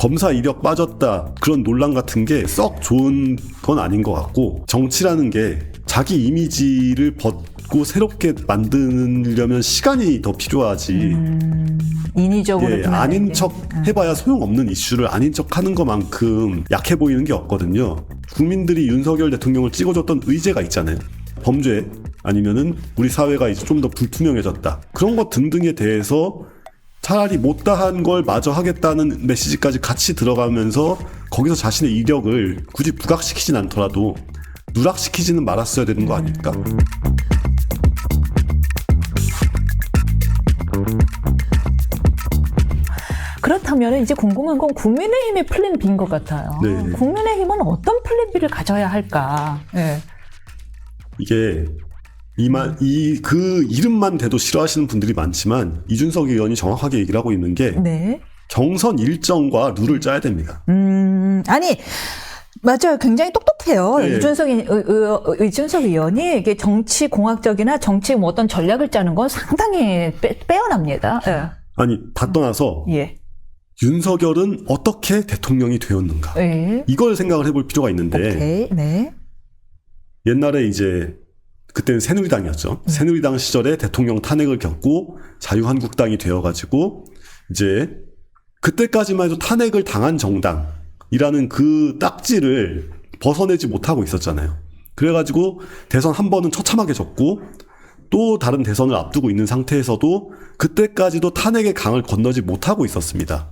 검사 이력 빠졌다 그런 논란 같은 게 썩 좋은 건 아닌 것 같고, 정치라는 게 자기 이미지를 벗고 새롭게 만들려면 시간이 더 필요하지. 인위적으로 예, 아닌 척 해봐야 소용없는 이슈를 아닌 척 하는 것만큼 약해 보이는 게 없거든요. 국민들이 윤석열 대통령을 찍어줬던 의제가 있잖아요. 범죄 아니면은 우리 사회가 이제 좀 더 불투명해졌다, 그런 것 등등에 대해서 차라리 못다한 걸 마저 하겠다는 메시지까지 같이 들어가면서 거기서 자신의 이력을 굳이 부각시키진 않더라도 누락시키지는 말았어야 되는 거 아닐까? 그렇다면 이제 궁금한 건 국민의힘의 플랜 B인 것 같아요. 네. 국민의힘은 어떤 플랜 B를 가져야 할까? 네. 이게 그 이름만 대도 싫어하시는 분들이 많지만 이준석 의원이 정확하게 얘기를 하고 있는 게 네. 경선 일정과 룰을 짜야 됩니다. 아니, 맞아요. 굉장히 똑똑해요. 네. 이준석 의원이 이게 정치 공학적이나 정치 뭐 어떤 전략을 짜는 건 상당히 빼어납니다. 네. 아니, 다 떠나서 예. 윤석열은 어떻게 대통령이 되었는가, 네. 이걸 생각을 해볼 필요가 있는데, 오케이. 네. 옛날에 이제 그때는 새누리당이었죠. 새누리당 시절에 대통령 탄핵을 겪고 자유한국당이 되어가지고 이제 그때까지만 해도 탄핵을 당한 정당이라는 그 딱지를 벗어내지 못하고 있었잖아요. 그래가지고 대선 한 번은 처참하게 졌고 또 다른 대선을 앞두고 있는 상태에서도 그때까지도 탄핵의 강을 건너지 못하고 있었습니다.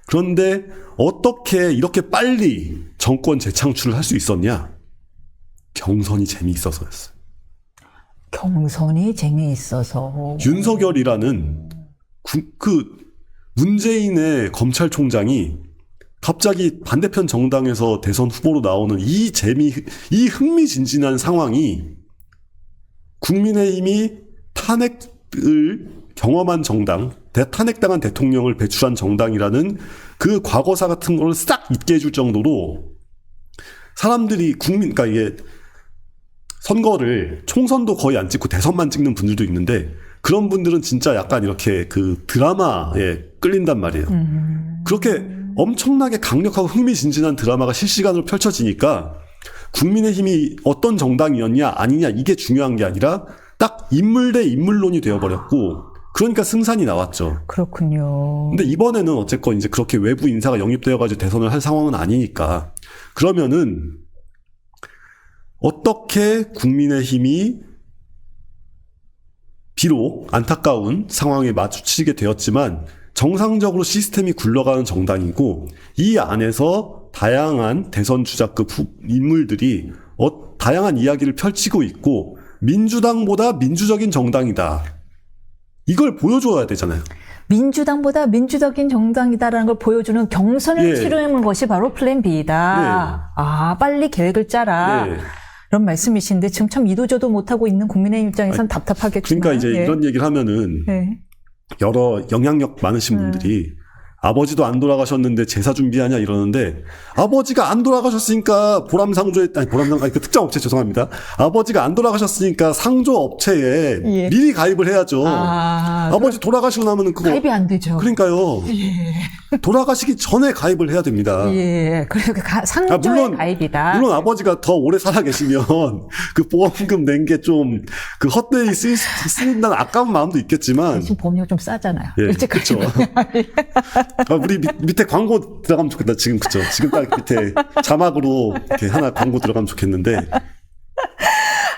그런데 어떻게 이렇게 빨리 정권 재창출을 할 수 있었냐? 경선이 재미있어서였어요. 경선이 재미있어서. 윤석열이라는 문재인의 검찰총장이 갑자기 반대편 정당에서 대선 후보로 나오는 이 흥미진진한 상황이 국민의힘이 탄핵을 경험한 정당, 탄핵당한 대통령을 배출한 정당이라는 그 과거사 같은 걸 싹 잊게 해줄 정도로 사람들이 그러니까 이게 선거를 총선도 거의 안 찍고 대선만 찍는 분들도 있는데 그런 분들은 진짜 약간 이렇게 그 드라마에 끌린단 말이에요. 그렇게 엄청나게 강력하고 흥미진진한 드라마가 실시간으로 펼쳐지니까 국민의힘이 어떤 정당이었냐 아니냐 이게 중요한 게 아니라 딱 인물 대 인물론이 되어버렸고 그러니까 승산이 나왔죠. 그렇군요. 근데 이번에는 어쨌건 이제 그렇게 외부 인사가 영입되어가지고 대선을 할 상황은 아니니까 그러면은 어떻게 국민의힘이 비록 안타까운 상황에 마주치게 되었지만 정상적으로 시스템이 굴러가는 정당이고 이 안에서 다양한 대선 주자급 인물들이 다양한 이야기를 펼치고 있고 민주당보다 민주적인 정당이다. 이걸 보여줘야 되잖아요. 민주당보다 민주적인 정당이다라는 걸 보여주는 경선을 치르는 것이 바로 플랜 B이다. 아, 빨리 계획을 짜라. 이런 말씀이신데 지금 참 이도저도 못하고 있는 국민의힘 입장에선 답답하겠지만. 그러니까 이제 이런 얘기를 하면은 여러 영향력 많으신 분들이 아버지도 안 돌아가셨는데 제사 준비하냐 이러는데 아버지가 안 돌아가셨으니까 그 특정 업체 죄송합니다. 아버지가 안 돌아가셨으니까 상조 업체에 미리 가입을 해야죠. 아버지 돌아가시고 나면은 그거 가입이 안 되죠. 그러니까요. 돌아가시기 전에 가입을 해야 됩니다. 그리고 상조의 가입이다. 물론 아버지가 더 오래 살아 계시면 그 보험금 낸 게 좀 그 헛되이 쓰인다는 아까운 마음도 있겠지만 지금 보험료가 좀 싸잖아요. 일찍 그렇죠. 우리 밑에 광고 들어가면 좋겠다. 지금 그쵸. 지금 딱 밑에 자막으로 이렇게 하나 광고 들어가면 좋겠는데.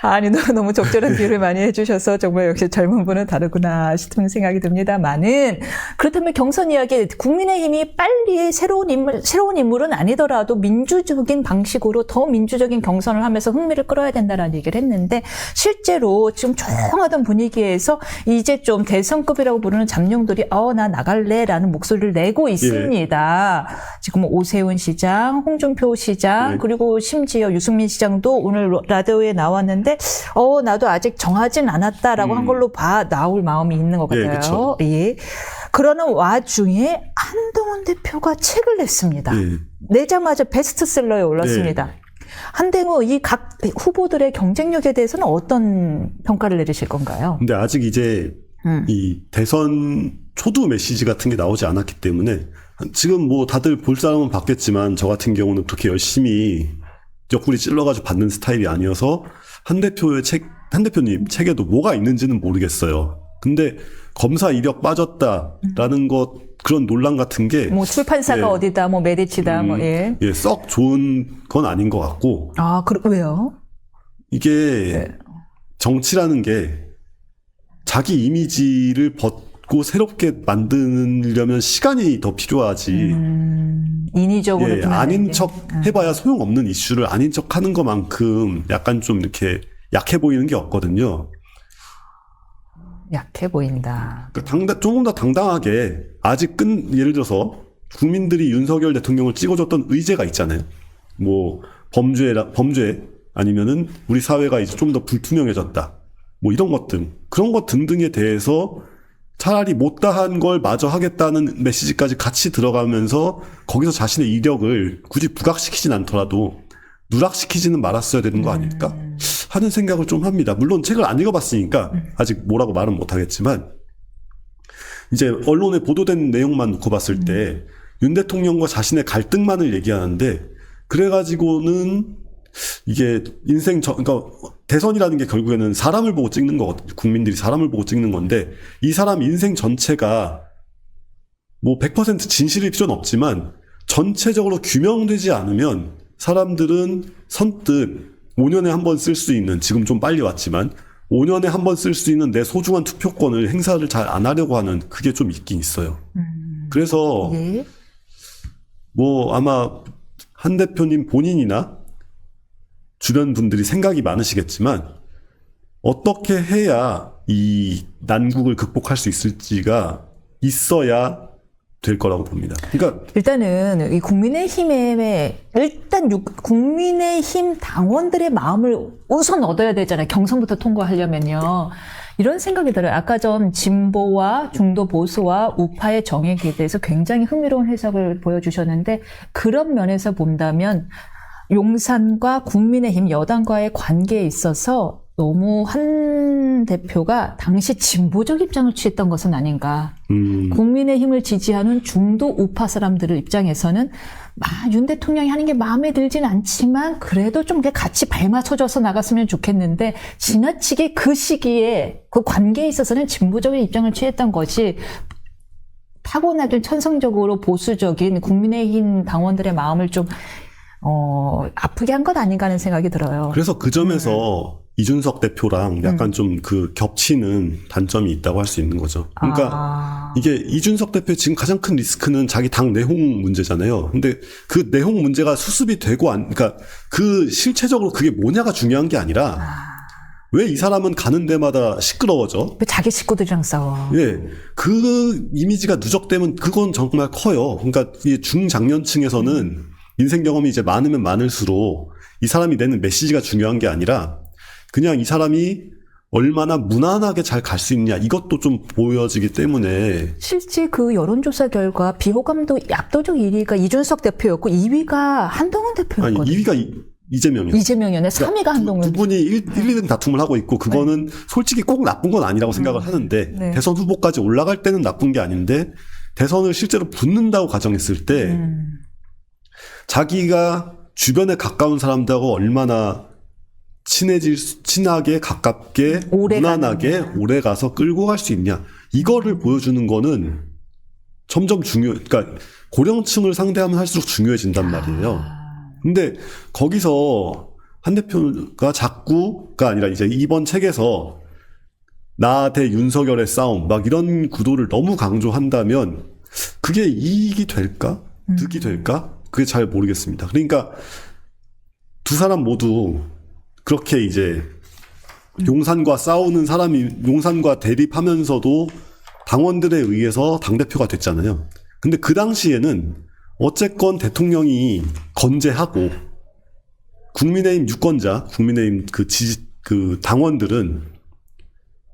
아니, 너무 적절한 비유를 많이 해주셔서 정말 역시 젊은 분은 다르구나 싶은 생각이 듭니다만은 그렇다면 경선 이야기 국민의힘이 빨리 새로운 인물은 아니더라도 민주적인 방식으로 더 민주적인 경선을 하면서 흥미를 끌어야 된다라는 얘기를 했는데 실제로 지금 조용하던 분위기에서 이제 좀 대선급이라고 부르는 잠룡들이 나 나갈래라는 목소리를 내고 있습니다. 지금 오세훈 시장, 홍준표 시장 그리고 심지어 유승민 시장도 오늘 라디오에 나왔는데 나도 아직 정하진 않았다라고 한 걸로 나올 마음이 있는 것 같아요. 그러는 와중에 한동훈 대표가 책을 냈습니다. 내자마자 베스트셀러에 올랐습니다. 한동훈 이 각 후보들의 경쟁력에 대해서는 어떤 평가를 내리실 건가요? 근데 아직 이제 이 대선 초두 메시지 같은 게 나오지 않았기 때문에 지금 뭐 다들 볼 사람은 봤겠지만 저 같은 경우는 그렇게 열심히 옆구리 찔러가지고 받는 스타일이 아니어서 한 대표님 책에도 뭐가 있는지는 모르겠어요. 근데 검사 이력 빠졌다라는 것 그런 논란 같은 게 뭐 출판사가 예. 어디다, 뭐 메디치다, 뭐 예. 예, 썩 좋은 건 아닌 것 같고 아, 왜요? 이게 네. 정치라는 게 자기 이미지를 벗고 새롭게 만들려면 시간이 더 필요하지. 인위적으로 예, 두면 안 아닌 돼. 척 해봐야 소용없는 이슈를 아닌 척 하는 것만큼 약간 좀 이렇게 약해 보이는 게 없거든요. 약해 보인다. 그러니까 조금 더 당당하게 예를 들어서 국민들이 윤석열 대통령을 찍어줬던 의제가 있잖아요. 뭐 범죄 아니면은 우리 사회가 이제 좀 더 불투명해졌다. 뭐 이런 것들 그런 것 등등에 대해서 차라리 못다한 걸 마저 하겠다는 메시지까지 같이 들어가면서 거기서 자신의 이력을 굳이 부각시키진 않더라도 누락시키지는 말았어야 되는 거 아닐까 하는 생각을 좀 합니다. 물론 책을 안 읽어봤으니까 아직 뭐라고 말은 못하겠지만 이제 언론에 보도된 내용만 놓고 봤을 때 윤 대통령과 자신의 갈등만을 얘기하는데 그래가지고는 이게 그러니까 대선이라는 게 결국에는 사람을 보고 찍는 거거든요. 국민들이 사람을 보고 찍는 건데 이 사람 인생 전체가 뭐 100% 진실일 필요는 없지만 전체적으로 규명되지 않으면 사람들은 선뜻 5년에 한 번 쓸 수 있는 지금 좀 빨리 왔지만 5년에 한 번 쓸 수 있는 내 소중한 투표권을 행사를 잘 안 하려고 하는 그게 좀 있긴 있어요. 그래서 예. 뭐 아마 한 대표님 본인이나 주변 분들이 생각이 많으시겠지만 어떻게 해야 이 난국을 극복할 수 있을지가 있어야 될 거라고 봅니다. 그러니까 일단은 이 국민의힘의 국민의힘 당원들의 마음을 우선 얻어야 되잖아요. 경선부터 통과하려면요. 이런 생각이 들어요. 아까 전 진보와 중도 보수와 우파의 정액에 대해서 굉장히 흥미로운 해석을 보여주셨는데 그런 면에서 본다면 용산과 국민의힘 여당과의 관계에 있어서 너무 한 대표가 당시 진보적 입장을 취했던 것은 아닌가. 국민의힘을 지지하는 중도 우파 사람들의 입장에서는 윤 대통령이 하는 게 마음에 들진 않지만 그래도 좀 같이 발맞춰져서 나갔으면 좋겠는데 지나치게 그 시기에 그 관계에 있어서는 진보적인 입장을 취했던 것이 타고나긴 천성적으로 보수적인 국민의힘 당원들의 마음을 좀 아프게 한 것 아닌가 하는 생각이 들어요. 그래서 그 점에서 이준석 대표랑 약간 좀 그 겹치는 단점이 있다고 할 수 있는 거죠. 그러니까 이게 이준석 대표의 지금 가장 큰 리스크는 자기 당 내홍 문제잖아요. 근데 그 내홍 문제가 수습이 되고 그러니까 그 실체적으로 그게 뭐냐가 중요한 게 아니라 왜 이 사람은 가는 데마다 시끄러워져? 왜 자기 식구들이랑 싸워? 예. 그 이미지가 누적되면 그건 정말 커요. 그러니까 이 중장년층에서는 인생 경험이 이제 많으면 많을수록 이 사람이 내는 메시지가 중요한 게 아니라 그냥 이 사람이 얼마나 무난하게 잘 갈 수 있냐 이것도 좀 보여지기 때문에 실제 그 여론조사 결과 비호감도 압도적 1위가 이준석 대표였고 2위가 한동훈 대표였거든요. 아니 2위가 이재명이요. 이재명이었네. 3위가 한동훈. 두 분이 1, 2등 다툼을 하고 있고 그거는 솔직히 꼭 나쁜 건 아니라고 생각을 하는데 네. 대선 후보까지 올라갈 때는 나쁜 게 아닌데 대선을 실제로 붙는다고 가정했을 때 자기가 주변에 가까운 사람들하고 얼마나 친하게 가깝게 무난하게 오래 가서 끌고 갈 수 있냐 이거를 보여주는 거는 점점 그러니까 고령층을 상대하면 할수록 중요해진단 말이에요. 근데 거기서 한 대표가 자꾸가 아니라 이제 이번 책에서 나 대 윤석열의 싸움 막 이런 구도를 너무 강조한다면 그게 이익이 될까? 득이 될까? 그게 잘 모르겠습니다. 그러니까 두 사람 모두 그렇게 이제 용산과 싸우는 사람이 용산과 대립하면서도 당원들에 의해서 당대표가 됐잖아요. 근데 그 당시에는 어쨌건 대통령이 건재하고 국민의힘 유권자, 국민의힘 그 당원들은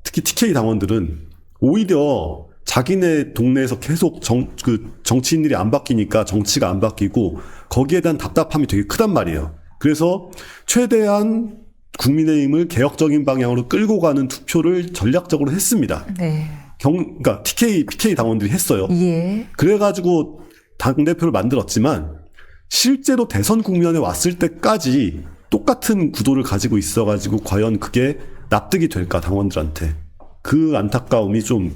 특히 TK 당원들은 오히려 자기네 동네에서 계속 정치인들이 안 바뀌니까 정치가 안 바뀌고 거기에 대한 답답함이 되게 크단 말이에요. 그래서 최대한 국민의힘을 개혁적인 방향으로 끌고 가는 투표를 전략적으로 했습니다. 네. 그러니까 PK 당원들이 했어요. 예. 그래가지고 당대표를 만들었지만 실제로 대선 국면에 왔을 때까지 똑같은 구도를 가지고 있어가지고 과연 그게 납득이 될까 당원들한테. 그 안타까움이 좀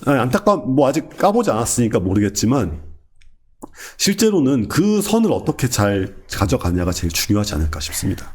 안타까움 뭐 아직 까보지 않았으니까 모르겠지만 실제로는 그 선을 어떻게 잘 가져가냐가 제일 중요하지 않을까 싶습니다.